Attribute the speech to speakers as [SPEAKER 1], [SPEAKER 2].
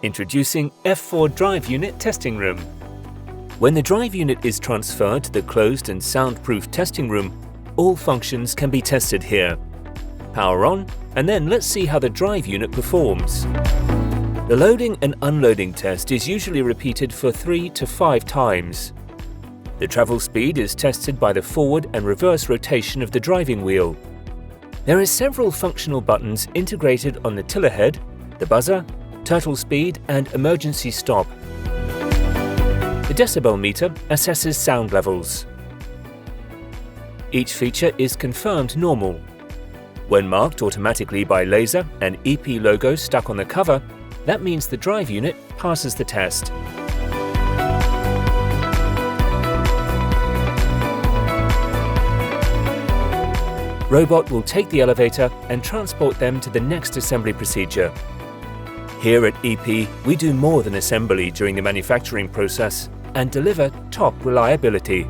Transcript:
[SPEAKER 1] Introducing F4 Drive Unit Testing Room. When the drive unit is transferred to the closed and soundproof testing room, all functions can be tested here. Power on, and then let's see how the drive unit performs. The loading and unloading test is usually repeated for 3 to 5 times. The travel speed is tested by the forward and reverse rotation of the driving wheel. There are several functional buttons integrated on the tiller head, the buzzer, turtle speed and emergency stop. The decibel meter assesses sound levels. Each feature is confirmed normal. When marked automatically by laser and EP logo stuck on the cover, that means the drive unit passes the test. Robot will take the elevator and transport them to the next assembly procedure. Here at EP, we do more than assembly during the manufacturing process and deliver top reliability.